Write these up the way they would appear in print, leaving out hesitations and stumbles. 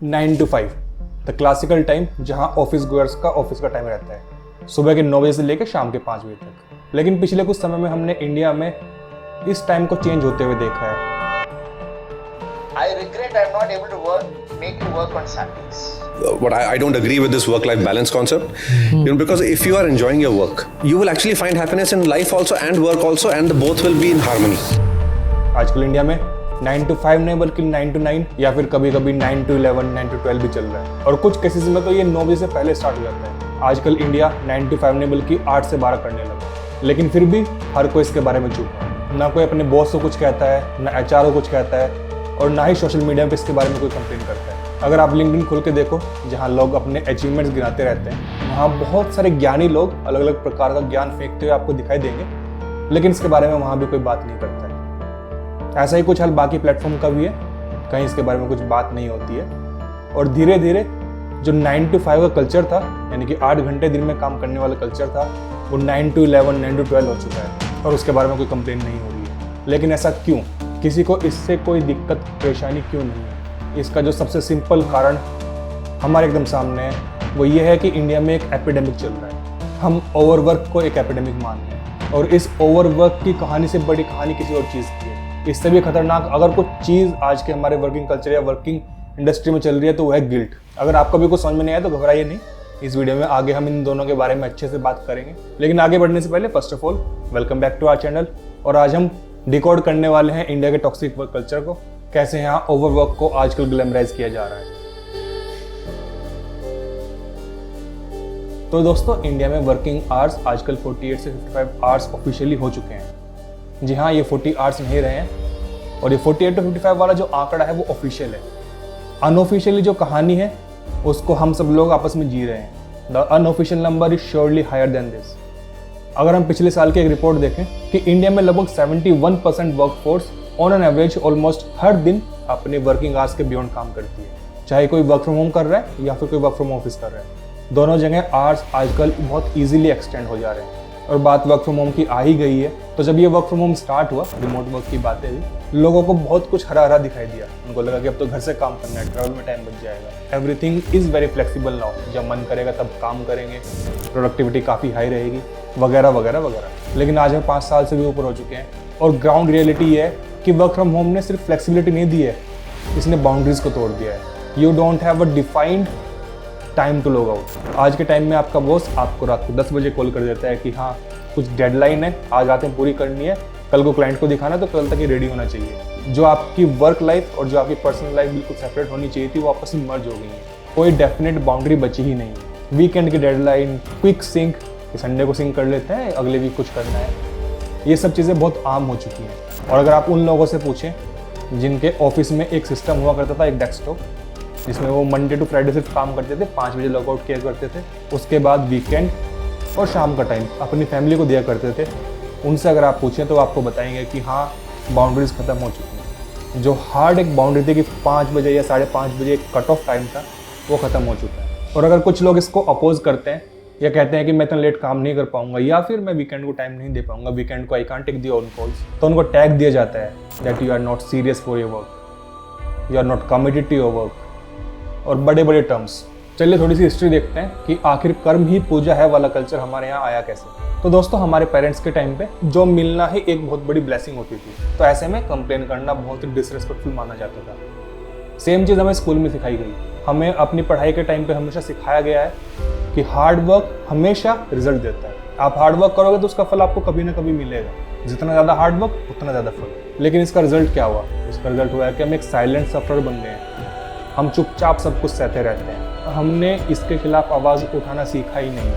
9 to 5 the classical time, जहां office goers का office का टाइम रहता है, सुबह के 9 बजे से लेकर शाम के 5 बजे तक। लेकिन पिछले कुछ समय में हमने इंडिया में इस टाइम को चेंज होते हुए देखा है। I regret I'm not able to make you work on Saturdays. But I don't agree with this work-life balance concept. Because if you are enjoying your work, you will actually find happiness in life also and work also, and the both will be in harmony. आजकल India में 9 to 5 नहीं बल्कि 9 to 9 या फिर कभी कभी 9 to 11, 9 to 12 भी चल रहा है, और कुछ केसेस में तो ये 9 बजे से पहले स्टार्ट हो जाता है। आजकल इंडिया 9 to 5 नहीं बल्कि 8 से 12 करने लगा, लेकिन फिर भी हर कोई इसके बारे में चुप है। ना कोई अपने बॉस को कुछ कहता है, ना HR को कुछ कहता है, और ना ही सोशल मीडिया पे इसके बारे में कोई कंप्लेन करता है। अगर आप लिंक्डइन खोल के देखो, जहाँ लोग अपने अचीवमेंट्स गिनाते रहते हैं, वहाँ बहुत सारे ज्ञानी लोग अलग अलग प्रकार का ज्ञान फेंकते हुए आपको दिखाई देंगे, लेकिन इसके बारे में वहाँ भी कोई बात नहीं करता है। ऐसा ही कुछ हाल बाकी प्लेटफॉर्म का भी है, कहीं इसके बारे में कुछ बात नहीं होती है। और धीरे धीरे जो 9 to 5 का कल्चर था, यानी कि 8 घंटे दिन में काम करने वाला कल्चर था, वो 9 to 11, 9 to 12 हो चुका है, और उसके बारे में कोई कंप्लेन नहीं हो रही है। लेकिन ऐसा क्यों? किसी को इससे कोई दिक्कत परेशानी क्यों नहीं है? इसका जो सबसे सिंपल कारण हमारे एकदम सामने है, वो ये है कि इंडिया में एक एपिडेमिक चल रहा है। हम ओवरवर्क को एक एपिडेमिक मानते हैं, और इस ओवरवर्क की कहानी से बड़ी कहानी किसी और चीज़ की है। इससे भी खतरनाक अगर कुछ चीज़ आज के हमारे वर्किंग कल्चर या वर्किंग इंडस्ट्री में चल रही है, तो वो है गिल्ट। अगर आपको भी कुछ समझ में नहीं आया तो घबराइए नहीं, इस वीडियो में आगे हम इन दोनों के बारे में अच्छे से बात करेंगे। लेकिन आगे बढ़ने से पहले first of all welcome back to our channel, और आज हम डिकोड करने वाले हैं इंडिया के टॉक्सिक वर्क कल्चर को, कैसे यहाँ ओवरवर्क को आजकल ग्लैमराइज किया जा रहा है। तो दोस्तों, इंडिया में वर्किंग आवर्स आजकल 48 से 55 आवर्स ऑफिशियली हो चुके हैं। जी हाँ, ये 40 आवर्स नहीं रहे हैं, और ये 48 to 55 वाला जो आंकड़ा है वो ऑफिशियल है। अनऑफिशियली जो कहानी है उसको हम सब लोग आपस में जी रहे हैं। The unofficial number is surely higher than this. अगर हम पिछले साल की एक रिपोर्ट देखें कि इंडिया में लगभग 71% workforce on an average almost हर दिन अपने वर्किंग आवर्स के बियॉन्ड काम करती है, चाहे कोई वर्क फ्रॉम होम कर रहा है या फिर कोई वर्क फ्रॉम ऑफिस कर रहा है। दोनों जगह आवर्स आजकल बहुत ईजिली एक्सटेंड हो जा रहे हैं। और बात वर्क फ्रॉम होम की आ ही गई है, तो जब ये वर्क फ्रॉम होम स्टार्ट हुआ, रिमोट वर्क की बातें हुई, लोगों को बहुत कुछ हरा हरा दिखाई दिया। उनको लगा कि अब तो घर से काम करना है, ट्रैवल में टाइम बच जाएगा, everything is very flexible now, जब मन करेगा तब काम करेंगे, प्रोडक्टिविटी काफ़ी हाई रहेगी, वगैरह वगैरह वगैरह। लेकिन आज हम 5 साल से भी ऊपर हो चुके हैं, और ग्राउंड रियलिटी ये है कि वर्क फ्रॉम होम ने सिर्फ फ्लेक्सिबिलिटी नहीं दी है, इसने बाउंड्रीज को तोड़ दिया है। You don't have a defined time to log out. आज के टाइम में आपका बॉस आपको रात को 10 बजे कॉल कर देता है कि हाँ कुछ डेडलाइन है, आज रात में पूरी करनी है, कल को क्लाइंट को दिखाना है, तो कल तक ये रेडी होना चाहिए। जो आपकी वर्क लाइफ और जो आपकी पर्सनल लाइफ बिल्कुल सेपरेट होनी चाहिए थी, वो आपस में मर्ज हो गई है। कोई डेफिनेट बाउंड्री बची ही नहीं है। वीकेंड की डेडलाइन, क्विक सिंक, संडे को सिंक कर लेते हैं, अगले वीक कुछ करना है, ये सब चीज़ें बहुत आम हो चुकी हैं। और अगर आप उन लोगों से पूछें जिनके ऑफिस में एक सिस्टम हुआ करता था, एक डेस्कटॉप, जिसमें वो मंडे टू फ्राइडे सिर्फ काम करते थे, 5 बजे लॉगआउट किया करते थे, उसके बाद वीकेंड और शाम का टाइम अपनी फैमिली को दिया करते थे, उनसे अगर आप पूछें तो आपको बताएंगे कि हाँ बाउंड्रीज ख़त्म हो चुकी हैं। जो हार्ड एक बाउंड्री थी कि 5 बजे या 5:30 बजे एक कट ऑफ टाइम था, वो ख़त्म हो चुका है। और अगर कुछ लोग इसको अपोज करते हैं या कहते हैं कि मैं इतना लेट काम नहीं कर पाऊंगा, या फिर मैं वीकेंड को टाइम नहीं दे पाऊंगा, वीकेंड को I can't take the on calls, तो उनको टैग दिया जाता है that you are not serious for your work, you are not committed to your work, और बड़े बड़े टर्म्स। चलिए थोड़ी सी हिस्ट्री देखते हैं कि आखिर कर्म ही पूजा है वाला कल्चर हमारे यहाँ आया कैसे। तो दोस्तों, हमारे पेरेंट्स के टाइम पे जो मिलना ही एक बहुत बड़ी ब्लेसिंग होती थी, तो ऐसे में कंप्लेन करना बहुत ही डिसरिस्पेक्टफुल माना जाता था। सेम चीज़ हमें स्कूल में सिखाई गई। हमें अपनी पढ़ाई के टाइम पे हमेशा सिखाया गया है कि हार्ड वर्क हमेशा रिजल्ट देता है। आप हार्ड वर्क करोगे तो उसका फल आपको कभी ना कभी मिलेगा। जितना ज़्यादा हार्ड वर्क उतना ज़्यादा फल। लेकिन इसका रिजल्ट क्या हुआ? इसका रिजल्ट हुआ है कि हम एक साइलेंट सफरर बन गए हैं। हम चुपचाप सब कुछ सहते रहते हैं। हमने इसके खिलाफ आवाज़ उठाना सीखा ही नहीं,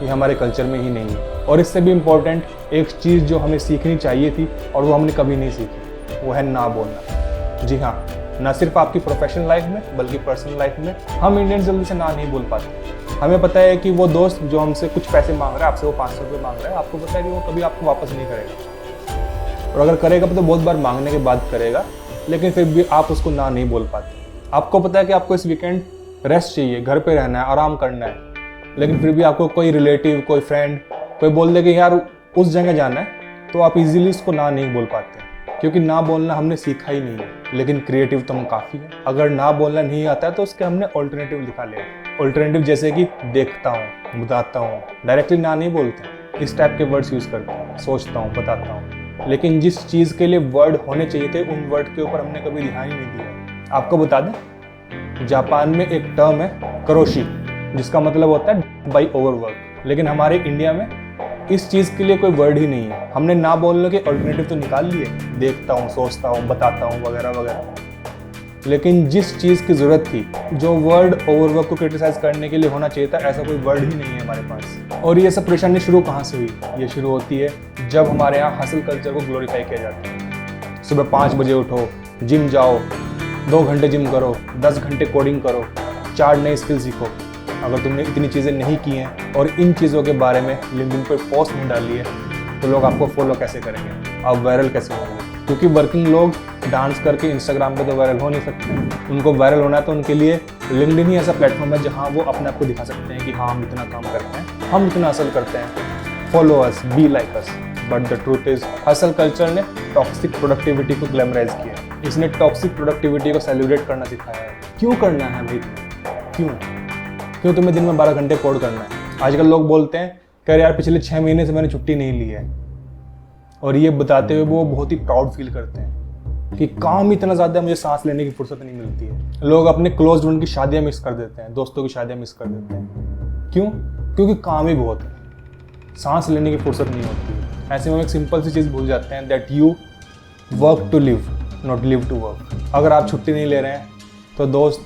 ये हमारे कल्चर में ही नहीं है। और इससे भी इम्पोर्टेंट एक चीज़ जो हमें सीखनी चाहिए थी और वो हमने कभी नहीं सीखी, वो है ना बोलना। जी हाँ, ना सिर्फ आपकी प्रोफेशनल लाइफ में बल्कि पर्सनल लाइफ में हम इंडियन जल्दी से ना नहीं बोल पाते। हमें पता है कि वो दोस्त जो हमसे कुछ पैसे मांग रहा है, आपसे वो 500 रुपये मांग रहा है, आपको पता है कि वो कभी आपको वापस नहीं करेगा, और अगर करेगा तो बहुत बार मांगने के बाद करेगा, लेकिन फिर भी आप उसको ना नहीं बोल पाते। आपको पता है कि आपको इस वीकेंड रेस्ट चाहिए, घर पे रहना है, आराम करना है, लेकिन फिर भी आपको कोई रिलेटिव, कोई फ्रेंड, कोई बोल दे कि यार उस जगह जाना है, तो आप इजीली उसको ना नहीं बोल पाते। क्योंकि ना बोलना हमने सीखा ही नहीं है, लेकिन क्रिएटिव तो हम काफ़ी है। अगर ना बोलना नहीं आता है तो उसके हमने ऑल्टरनेटिव लिखा लिया। ऑल्टरनेटिव जैसे कि देखता हूँ, बताता हूँ, डायरेक्टली ना नहीं बोलते, इस टाइप के वर्ड्स यूज़ करते हैं, सोचता हूँ, बताता हूँ। लेकिन जिस चीज़ के लिए वर्ड होने चाहिए थे उन वर्ड के ऊपर हमने कभी ध्यान ही नहीं दिया। आपको बता दें, जापान में एक टर्म है करोशी, जिसका मतलब होता है बाई ओवरवर्क, लेकिन हमारे इंडिया में इस चीज़ के लिए कोई वर्ड ही नहीं है। हमने ना बोलने के ऑल्टरनेटिव तो निकाल लिए, देखता हूँ, सोचता हूँ, बताता हूँ वगैरह वगैरह, लेकिन जिस चीज़ की ज़रूरत थी, जो वर्ड ओवरवर्क को क्रिटिसाइज करने के लिए होना चाहिए था, ऐसा कोई वर्ड ही नहीं है हमारे पास। और ये सब परेशानी शुरू कहाँ से हुई? ये शुरू होती है जब हमारे यहाँ हसल कल्चर को ग्लोरीफाई किया जाता है। सुबह 5 बजे उठो, जिम जाओ, 2 घंटे जिम करो, 10 घंटे कोडिंग करो, 4 नए स्किल सीखो। अगर तुमने इतनी चीज़ें नहीं की हैं और इन चीज़ों के बारे में लिंक्डइन पर पोस्ट नहीं डाली है, तो लोग आपको फॉलो कैसे करेंगे? आप वायरल कैसे होंगे? क्योंकि वर्किंग लोग डांस करके इंस्टाग्राम पे तो वायरल हो नहीं सकते। उनको वायरल होना है तो उनके लिए लिंक्डइन ही ऐसा प्लेटफॉर्म है जहाँ वो अपने आप को दिखा सकते हैं कि हाँ, हम इतना काम करते हैं, हम इतना हसल करते हैं, follow us, be like us. But the truth is, hustle culture ने टॉक्सिक प्रोडक्टिविटी को ग्लैमराइज किया। इसने टॉक्सिक प्रोडक्टिविटी को सेलिब्रेट करना सिखाया है। क्यों करना है भाई? क्यों तुम्हें दिन में 12 घंटे कोड करना है? आजकल लोग बोलते हैं कि यार पिछले 6 महीने से मैंने छुट्टी नहीं ली है, और ये बताते हुए वो बहुत ही प्राउड फील करते हैं कि काम इतना ज़्यादा है, मुझे सांस लेने की फुर्सत नहीं मिलती है। लोग अपने क्लोज वन की शादियाँ मिस कर देते हैं, दोस्तों की शादियाँ मिस कर देते हैं। क्यों? क्योंकि काम ही बहुत है, सांस लेने की फुर्सत नहीं होती है। ऐसे में हम एक सिंपल सी चीज़ भूल जाते हैं, that you work to live, not live to work. अगर आप छुट्टी नहीं ले रहे हैं तो दोस्त,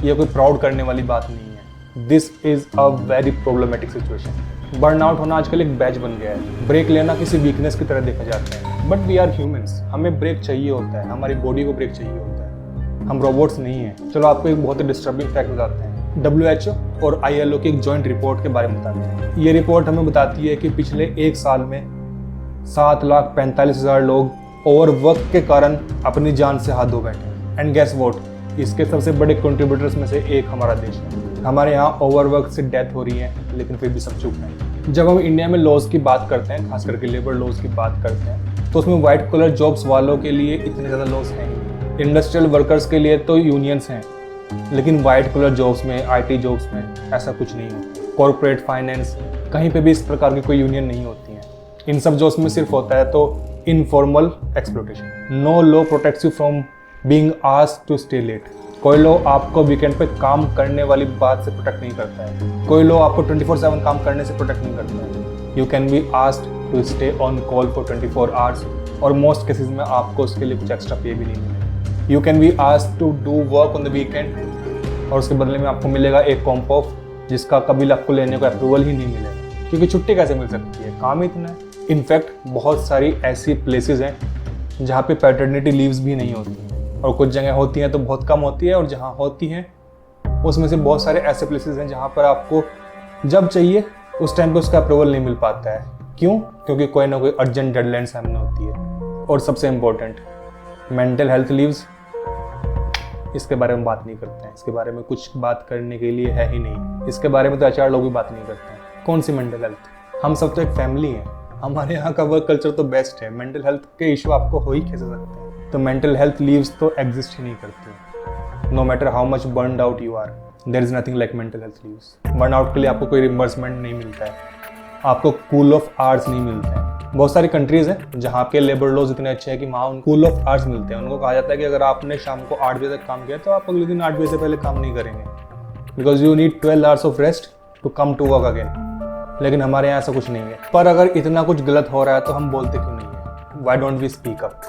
ये कोई प्राउड करने वाली बात नहीं है। This is a very problematic situation. Burnout होना आजकल एक बैच बन गया है। ब्रेक लेना किसी वीकनेस की तरह देखा जाता है, बट वी आर ह्यूमंस, हमें ब्रेक चाहिए होता है, हमारी बॉडी को ब्रेक चाहिए होता है। हम रोबोट्स नहीं हैं। चलो आपको एक बहुत ही डिस्टर्बिंग फैक्ट बताते हैं। WHO और ILO की एक जॉइंट रिपोर्ट के बारे में बताते हैं। ये रिपोर्ट हमें बताती है कि पिछले 1 साल में 7,45,000 लोग ओवरवर्क के कारण अपनी जान से हाथ धो बैठे। एंड गेस व्हाट, इसके सबसे बड़े कंट्रीब्यूटर्स में से एक हमारा देश है। हमारे यहाँ ओवरवर्क से डेथ हो रही है, लेकिन फिर भी सब चुप हैं। जब हम इंडिया में लॉज की बात करते हैं, खास करके लेबर लॉज की बात करते हैं, तो उसमें वाइट कॉलर जॉब्स वालों के लिए इतने ज़्यादा लॉज हैं। इंडस्ट्रियल वर्कर्स के लिए तो यूनियंस हैं, लेकिन वाइट कॉलर जॉब्स में, IT जॉब्स में ऐसा कुछ नहीं होता। कॉर्पोरेट फाइनेंस, कहीं पे भी इस प्रकार की कोई यूनियन नहीं होती है। इन सब जॉब्स में सिर्फ होता है तो informal exploitation. No law protects you from being asked to stay late. कोई लॉ आपको वीकेंड पे काम करने वाली बात से प्रोटेक्ट नहीं करता है। कोई लॉ आपको 24/7 काम करने से प्रोटेक्ट नहीं करता है। You can be asked to stay on call for 24 hours, और मोस्ट केसेस में आपको उसके लिए कुछ एक्स्ट्रा पे भी नहीं मिलेगा। You can be asked to do work on the weekend, और उसके बदले में आपको मिलेगा एक कॉम्प ऑफ, जिसका कभी आपको लेने को अप्रूवल ही नहीं मिलेगा। क्योंकि छुट्टी कैसे मिल सकती है? काम इतना है। इनफैक्ट बहुत सारी ऐसी प्लेसेस हैं जहाँ पे पैटर्निटी लीव्स भी नहीं होती हैं, और कुछ जगह होती हैं तो बहुत कम होती है, और जहाँ होती हैं उसमें से बहुत सारे ऐसे प्लेसेस हैं जहाँ पर आपको जब चाहिए उस टाइम पे उसका अप्रूवल नहीं मिल पाता है। क्यों? क्योंकि कोई ना कोई अर्जेंट डेडलाइन सामने होती है। और सबसे इम्पोर्टेंट, मेंटल हेल्थ लीव्स, इसके बारे में बात नहीं करते हैं। इसके बारे में कुछ बात करने के लिए है ही नहीं। इसके बारे में तो HR लोग भी बात नहीं करते हैं। कौन सी मेंटल हेल्थ? हम सब तो एक फैमिली है। हमारे यहाँ का वर्क कल्चर तो बेस्ट है। मेंटल हेल्थ के इशू आपको हो ही कैसे सकते हैं? तो मेंटल हेल्थ लीव्स तो एग्जिस्ट ही नहीं करती। No matter how much burned out you are, there is nothing like mental health leaves. Burn out के लिए आपको कोई रिम्बर्समेंट नहीं मिलता है, आपको कूल ऑफ आवर्स नहीं मिलते हैं। बहुत सारी कंट्रीज हैं जहाँ के लेबर लॉज इतने अच्छे हैं कि वहाँ कूल ऑफ आवर्स मिलते हैं। उनको कहा जाता है कि अगर आपने शाम को 8 बजे तक काम किया तो आप अगले दिन 8 बजे से पहले काम नहीं करेंगे, because you need 12 hours of rest to come to work again. लेकिन हमारे यहाँ ऐसा कुछ नहीं है। पर अगर इतना कुछ गलत हो रहा है तो हम बोलते क्यों नहीं है? Why don't we speak up?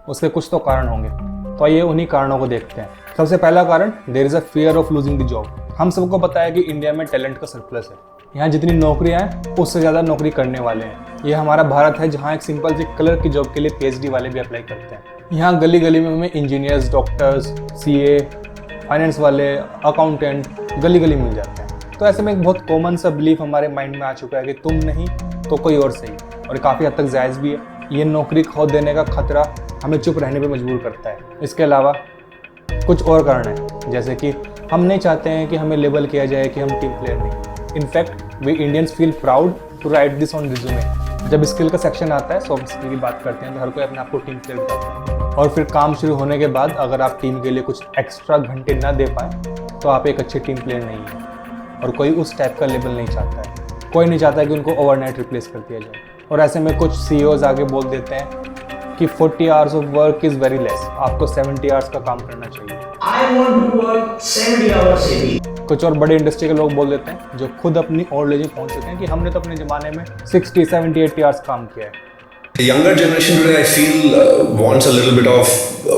उसके कुछ तो कारण होंगे, तो आइए उन्हीं कारणों को देखते हैं। सबसे पहला कारण, there is a fear of losing the job. हम सबको पता है कि इंडिया में टैलेंट का सरप्लस है। यहाँ जितनी नौकरियाँ हैं उससे ज़्यादा नौकरी करने वाले हैं। ये हमारा भारत है जहाँ एक सिंपल सी कलर की जॉब के लिए PhD वाले भी अप्लाई करते हैं। यहाँ गली गली में हमें इंजीनियर्स, डॉक्टर्स, CA, फाइनेंस वाले, अकाउंटेंट गली गली मिल जाते हैं। तो ऐसे में एक बहुत कॉमन सा बिलीफ हमारे माइंड में आ चुका है कि तुम नहीं तो कोई और सही, और काफ़ी हद तक जायज़ भी है। ये नौकरी खो देने का खतरा हमें चुप रहने पे मजबूर करता है। इसके अलावा कुछ और कारण है, जैसे कि हम नहीं चाहते हैं कि हमें लेबल किया जाए कि हम टीम प्लेयर नहीं। In fact we Indians feel proud to write this on resume जब स्किल का सेक्शन आता है, सॉफ्ट स्किल की बात करते हैं, तो हर कोई अपने आप को टीम प्लेयर बताता है। और फिर काम शुरू होने के बाद अगर आप टीम के लिए कुछ एक्स्ट्रा घंटे ना दे पाएँ तो आप एक अच्छे टीम प्लेयर नहीं हैं। और कोई उस टाइप का लेवल नहीं चाहता है, कोई नहीं चाहता कि उनको ओवरनाइट रिप्लेस कर दिया जाए। और ऐसे में कुछ CEOs आगे बोल देते हैं कि 40 hours of work is very less, आपको 70 आवर्स का काम करना चाहिए। I want to work 70 hours a week. कुछ और बड़े इंडस्ट्री के लोग बोल देते हैं जो खुद अपनी ओल्ड एज में पहुंच चुके हैं कि हमने तो अपने ज़माने में 60, 70, 80 आवर्स काम किया है। The younger generation today, I feel, wants a little bit of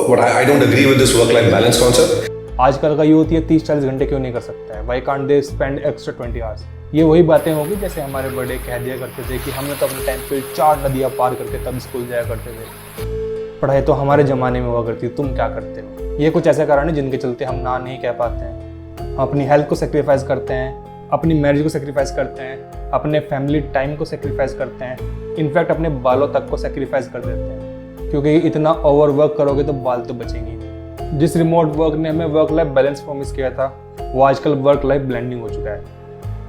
what I don't agree with this work-life balance concept. आजकल का यूथ ये 30-40 घंटे क्यों नहीं कर सकता है? Why can't they spend extra 20 hours? ये वही बातें होगी जैसे हमारे बड़े कह दिया करते थे कि हमने तो अपने टाइम पे 4 नदियाँ पार करके तब स्कूल जाया करते थे, पढ़ाई तो हमारे ज़माने में हुआ करती, तुम क्या करते हो? ये कुछ ऐसे कारण है जिनके चलते हम ना नहीं कह पाते हैं। हम अपनी हेल्थ को सेक्रीफाइस करते हैं, अपनी मैरिज को सेक्रीफाइस करते हैं, अपने फैमिली टाइम को सेक्रीफाइस करते हैं, इनफैक्ट अपने बालों तक को सेक्रीफाइस कर देते हैं, क्योंकि इतना ओवर वर्क करोगे तो बाल तो बचेंगे नहीं। जिस रिमोट वर्क ने हमें वर्क लाइफ बैलेंस प्रॉमिस किया था, वो आजकल वर्क लाइफ ब्लेंडिंग हो चुका है।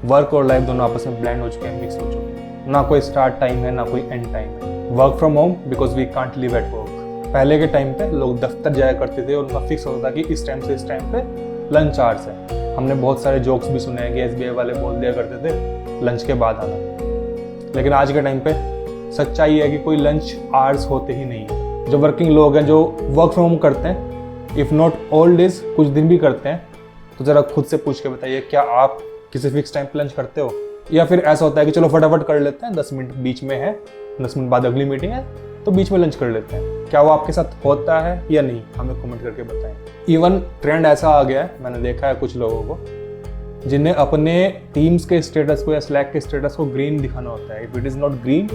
वर्क और लाइफ दोनों आपस में ब्लेंड हो चुके हैं, मिक्स हो चुके हैं। ना कोई स्टार्ट टाइम है, ना कोई एंड टाइम है। Work from home because we can't live at work. पहले के टाइम पे लोग दफ्तर जाया करते थे और उनका फिक्स होता था कि इस टाइम से इस टाइम पे लंच आवर्स है। हमने बहुत सारे जोक्स भी सुने हैं कि SBI वाले बोल दिया करते थे लंच के बाद आना, लेकिन आज के टाइम पे सच्चाई है कि कोई लंच आवर्स होते ही नहीं है। जो वर्किंग लोग हैं, जो वर्क फ्रॉम होम करते हैं, इफ़ नॉट ऑल डेज, कुछ दिन भी करते हैं, तो ज़रा खुद से पूछ के बताइए, क्या आप किसी फिक्स टाइम पे लंच करते हो? या फिर ऐसा होता है कि चलो फटाफट कर लेते हैं, 10 मिनट बीच में है, 10 मिनट बाद अगली मीटिंग है, तो बीच में लंच कर लेते हैं। क्या वो आपके साथ होता है या नहीं? हमें कमेंट करके बताएं। इवन ट्रेंड ऐसा आ गया है, मैंने देखा है कुछ लोगों को जिन्हें अपने टीम्स के स्टेटस को या स्लैक के स्टेटस को ग्रीन दिखाना होता है। If it is not green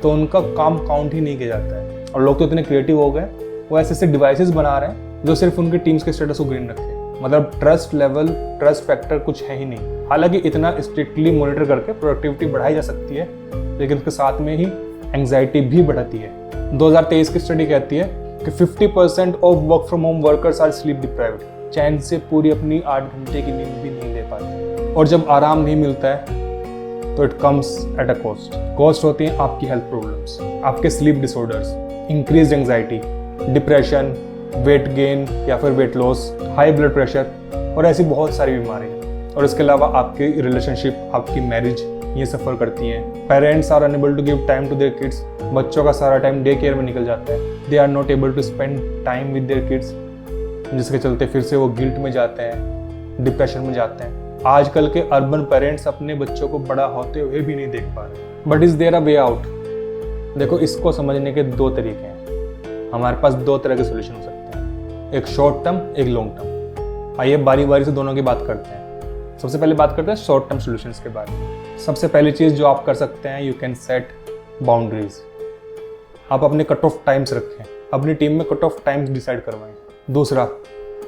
तो उनका काम काउंट ही नहीं किया जाता है। और लोग तो इतने क्रिएटिव हो गए, वो ऐसे ऐसे डिवाइसेस बना रहे हैं जो सिर्फ उनके टीम्स के स्टेटस को ग्रीन रखे। मतलब ट्रस्ट लेवल, ट्रस्ट फैक्टर कुछ है ही नहीं। हालांकि इतना स्ट्रिक्टली मॉनिटर करके प्रोडक्टिविटी बढ़ाई जा सकती है, लेकिन उसके साथ में ही एंग्जाइटी भी बढ़ती है। 2023 की स्टडी कहती है कि 50% of work from home workers are sleep deprived. चैन से पूरी अपनी 8 घंटे की नींद भी नहीं ले पाते। और जब आराम नहीं मिलता है तो it comes at a cost. Cost होती हैं आपकी हेल्थ प्रॉब्लम्स, आपके sleep disorders, increase anxiety, depression, weight gain या फिर weight loss, high blood pressure और ऐसी बहुत सारी बीमारियाँ। और इसके अलावा आपकी रिलेशनशिप, आपकी मैरिज ये सफ़र करती हैं। Parents are unable to give time to their kids. बच्चों का सारा टाइम डे केयर में निकल जाता है। They are not able to spend time with their kids, जिसके चलते फिर से वो गिल्ट में जाते हैं, डिप्रेशन में जाते हैं। आजकल के अर्बन पेरेंट्स अपने बच्चों को बड़ा होते हुए भी नहीं देख पा रहे। But is there a way out? देखो, इसको समझने के 2 तरीके हैं। हमारे पास 2 तरह के सोल्यूशन हो सकते हैं, एक शॉर्ट टर्म, एक लॉन्ग टर्म। आइए बारी बारी से दोनों की बात करते हैं। सबसे पहले बात करते हैं शॉर्ट टर्म सोल्यूशंस के बारे में। सबसे पहली चीज़ जो आप कर सकते हैं, यू कैन सेट बाउंड्रीज। आप अपने कट ऑफ टाइम्स रखें, अपनी टीम में कट ऑफ टाइम्स डिसाइड करवाएं। दूसरा,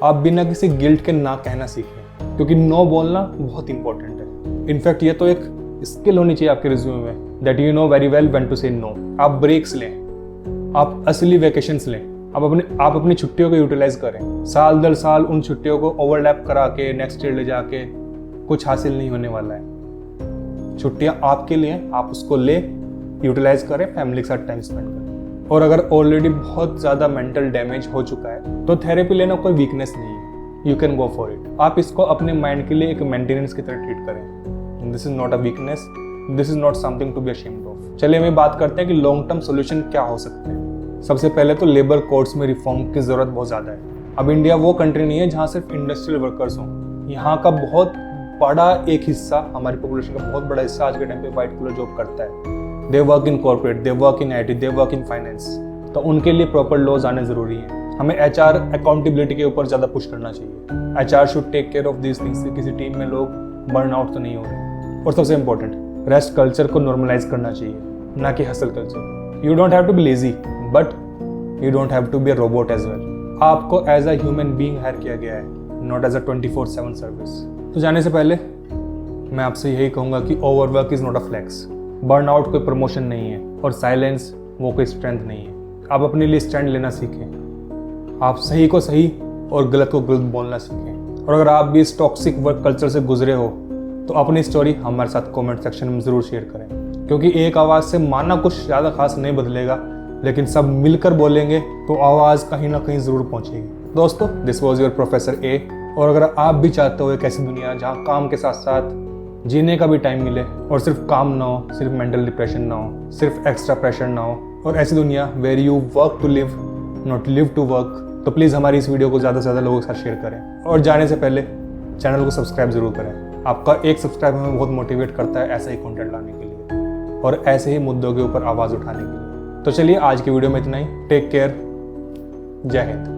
आप बिना किसी गिल्ट के ना कहना सीखें, क्योंकि नो बोलना बहुत इंपॉर्टेंट है। इनफैक्ट ये तो एक स्किल होनी चाहिए आपके रिज्यूमे में, that you know very well when to say no. आप ब्रेक्स लें, आप असली वेकेशंस लें, आप अपनी छुट्टियों को यूटिलाइज करें। साल दर साल उन छुट्टियों को ओवरलैप करा के नेक्स्ट ईयर ले जाके कुछ हासिल नहीं होने वाला है। छुट्टियाँ आपके लिए, आप उसको ले, यूटिलाइज करें, फैमिली के साथ टाइम स्पेंड करें। और अगर ऑलरेडी बहुत ज़्यादा मेंटल डैमेज हो चुका है तो थेरेपी लेना कोई वीकनेस नहीं है, you can go for it. आप इसको अपने माइंड के लिए एक मेंटेनेंस की तरह ट्रीट करें। This is not a weakness, this is not something to be ashamed of. चलिए हम बात करते हैं कि लॉन्ग टर्म सोल्यूशन क्या हो सकते हैं। सबसे पहले तो लेबर कोड्स में रिफॉर्म की ज़रूरत बहुत ज़्यादा है। अब इंडिया वो कंट्री नहीं है जहाँ सिर्फ इंडस्ट्रियल वर्कर्स हों। यहाँ का बहुत बड़ा एक हिस्सा, हमारी पॉपुलेशन का बहुत बड़ा हिस्सा आज के टाइम पे वाइट कॉलर जॉब करता है। They work in corporate, they work in IT, they work in finance. तो उनके लिए प्रॉपर लॉज आने ज़रूरी हैं। हमें HR अकाउंटेबिलिटी के ऊपर ज़्यादा पुश करना चाहिए। HR should take care of these things. किसी टीम में लोग बर्न आउट तो नहीं हो रहे। और सबसे इंपॉर्टेंट, रेस्ट कल्चर को नॉर्मलाइज करना चाहिए, ना कि hustle culture. You don't have to be lazy, but you don't have to be a robot as well. आपको as a human being hire किया गया है, नॉट एज अ 24/7 सर्विस। तो जाने से पहले मैं आपसे यही कहूँगा कि overwork is not a flex. Burnout कोई प्रमोशन नहीं है और साइलेंस वो कोई स्ट्रेंथ नहीं है। आप अपने लिए स्टैंड लेना सीखें। आप सही को सही और गलत को गलत बोलना सीखें। और अगर आप भी इस टॉक्सिक वर्क कल्चर से गुजरे हो तो अपनी स्टोरी हमारे साथ कमेंट सेक्शन में ज़रूर शेयर करें। क्योंकि एक आवाज़ से माना कुछ ज़्यादा खास नहीं बदलेगा, लेकिन सब मिलकर बोलेंगे तो आवाज़ कहीं ना कहीं ज़रूर पहुंचेगी। दोस्तों, this was your professor A. और अगर आप भी चाहते हो एक ऐसी दुनिया जहाँ काम के साथ साथ जीने का भी टाइम मिले और सिर्फ काम ना हो, सिर्फ मेंटल डिप्रेशन ना हो, सिर्फ एक्स्ट्रा प्रेशर ना हो, और ऐसी दुनिया where you work to live not live to work, तो प्लीज़ हमारी इस वीडियो को ज़्यादा से ज़्यादा लोगों के साथ शेयर करें। और जाने से पहले चैनल को सब्सक्राइब ज़रूर करें। आपका एक सब्सक्राइब हमें बहुत मोटिवेट करता है ऐसा ही कंटेंट लाने के लिए और ऐसे ही मुद्दों के ऊपर आवाज़ उठाने के लिए। तो चलिए आज की वीडियो में इतना ही। Take care. जय हिंद।